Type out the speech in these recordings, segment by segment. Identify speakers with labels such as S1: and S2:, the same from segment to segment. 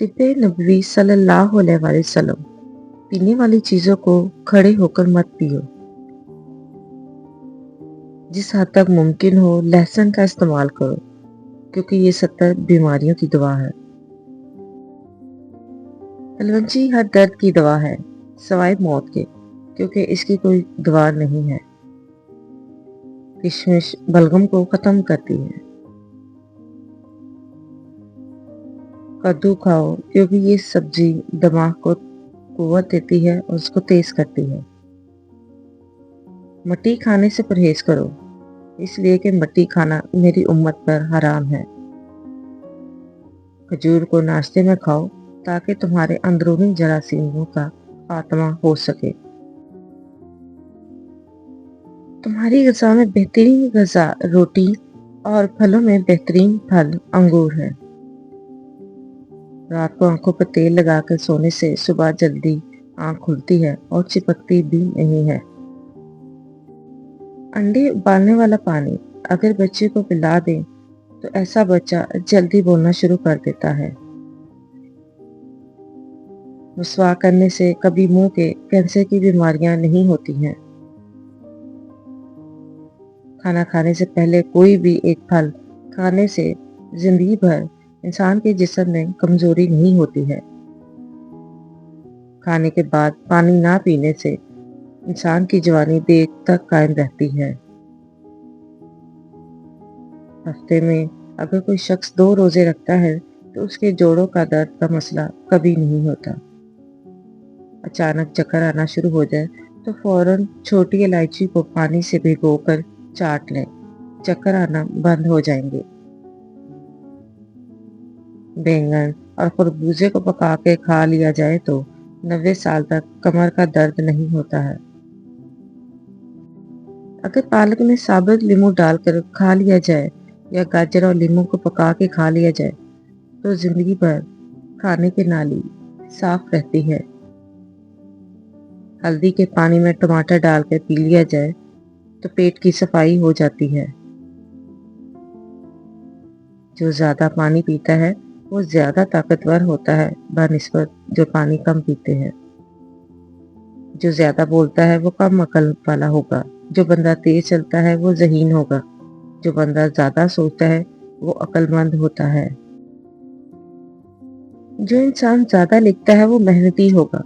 S1: तिब नबवी सल्लल्लाहु अलैहि वसल्लम, पीने वाली चीजों को खड़े होकर मत पियो। जिस हद तक मुमकिन हो लहसुन का इस्तेमाल करो, क्योंकि ये 70 बीमारियों की दवा है। कलवंजी हर दर्द की दवा है, सवाए मौत के, क्योंकि इसकी कोई दवा नहीं है। किशमिश बलगम को खत्म करती है। कद्दू खाओ, क्योंकि ये सब्जी दिमाग को कुव्वत देती है और उसको तेज करती है। मट्टी खाने से परहेज करो, इसलिए कि मट्टी खाना मेरी उम्मत पर हराम है। खजूर को नाश्ते में खाओ, ताकि तुम्हारे अंदरूनी जरासीमों का खात्मा हो सके। तुम्हारी ग़िज़ा में बेहतरीन ग़िज़ा रोटी और फलों में बेहतरीन फल अंगूर है। रात को आंखों पर तेल लगाकर सोने से सुबह जल्दी आंख खुलती है और चिपकती भी नहीं है। अंडे उबालने वाला पानी अगर बच्चे को पिला दें तो ऐसा बच्चा जल्दी बोलना शुरू कर देता है। मुस्वाक करने से कभी मुंह के कैंसर की बीमारियां नहीं होती हैं। खाना खाने से पहले कोई भी एक फल खाने से जिंदगी भर इंसान के जिस्म में कमजोरी नहीं होती है। खाने के बाद पानी ना पीने से इंसान की जवानी देर तक कायम रहती है। हफ्ते में अगर कोई शख्स 2 रोजे रखता है तो उसके जोड़ों का दर्द का मसला कभी नहीं होता। अचानक चक्कर आना शुरू हो जाए तो फौरन छोटी इलायची को पानी से भिगोकर चाट लें, चक्कर आना बंद हो जाएंगे। बैंगन और खरबूजे को पका के खा लिया जाए तो 90 साल तक कमर का दर्द नहीं होता है। अगर पालक में साबुत नींबू डालकर खा लिया जाए या गाजर और नींबू को पका के खा लिया जाए तो जिंदगी भर खाने की नाली साफ रहती है। हल्दी के पानी में टमाटर डालकर पी लिया जाए तो पेट की सफाई हो जाती है। जो ज्यादा पानी पीता है वो ज्यादा ताकतवर होता है बनिस्बत जो पानी कम पीते हैं। जो ज्यादा बोलता है वो कम अकल वाला होगा। जो बंदा तेज चलता है वो ज़हीन होगा। जो बंदा ज्यादा सोचता है वो अक्लमंद होता है। जो इंसान ज्यादा लिखता है वो मेहनती होगा।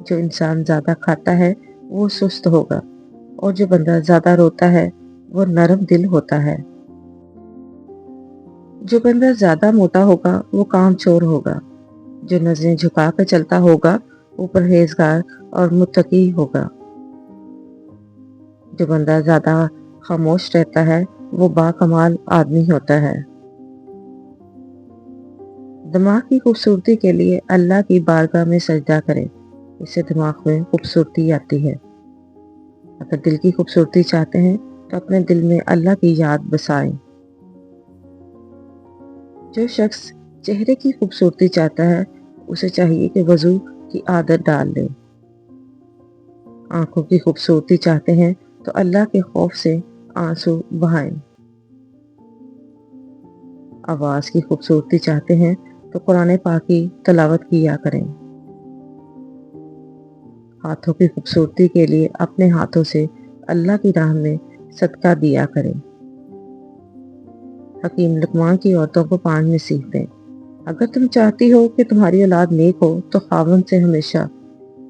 S1: जो इंसान ज्यादा खाता है वो सुस्त होगा। और जो बंदा ज्यादा रोता है वो नरम दिल होता है। जो बंदा ज्यादा मोटा होगा वो कामचोर होगा। जो नजरें झुका कर चलता होगा वो परहेजगार और मुत्तकी होगा। जो बंदा ज्यादा खामोश रहता है वो बाकमाल आदमी होता है। दिमाग की खूबसूरती के लिए अल्लाह की बारगाह में सजदा करें, इससे दिमाग में खूबसूरती आती है। अगर दिल की खूबसूरती चाहते हैं तो अपने दिल में अल्लाह की याद बसाएं। जो शख्स चेहरे की खूबसूरती चाहता है उसे चाहिए कि वजू की आदत डाल ले। आंखों की खूबसूरती चाहते हैं तो अल्लाह के खौफ से आंसू बहाएं। आवाज की खूबसूरती चाहते हैं तो कुरान पाक की तिलावत किया करें। हाथों की खूबसूरती के लिए अपने हाथों से अल्लाह की राह में सदका दिया करें। हकीम लुकमान की औरतों को 5 नसीहतें। अगर तुम चाहती हो कि तुम्हारी औलाद नेक हो तो खाविंद से हमेशा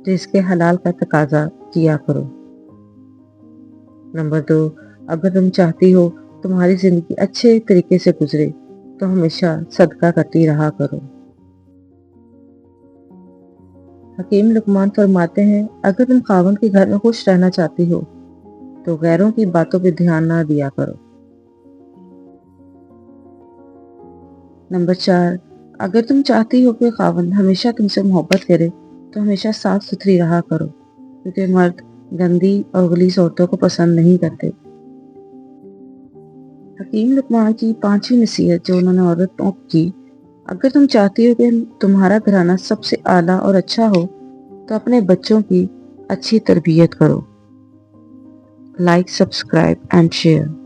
S1: रिज़्क़ हलाल का तकाजा किया करो। नंबर 2, अगर तुम चाहती हो तुम्हारी जिंदगी अच्छे तरीके से गुजरे तो हमेशा सदका करती रहा करो। हकीम लुकमान फरमाते हैं, अगर तुम खाविंद के घर में खुश रहना चाहती हो तो गैरों की बातों पर ध्यान ना दिया करो। नंबर 4, अगर तुम चाहती हो कि खाविंद हमेशा तुमसे मोहब्बत करे तो हमेशा साफ सुथरी रहा करो, क्योंकि मर्द गंदी और गलीज औरतों को पसंद नहीं करते। हकीम लुकमान की 5वीं नसीहत जो उन्होंने औरतों को की, अगर तुम चाहती हो कि तुम्हारा घराना सबसे आला और अच्छा हो तो अपने बच्चों की अच्छी तरबियत करो। Like, subscribe and share.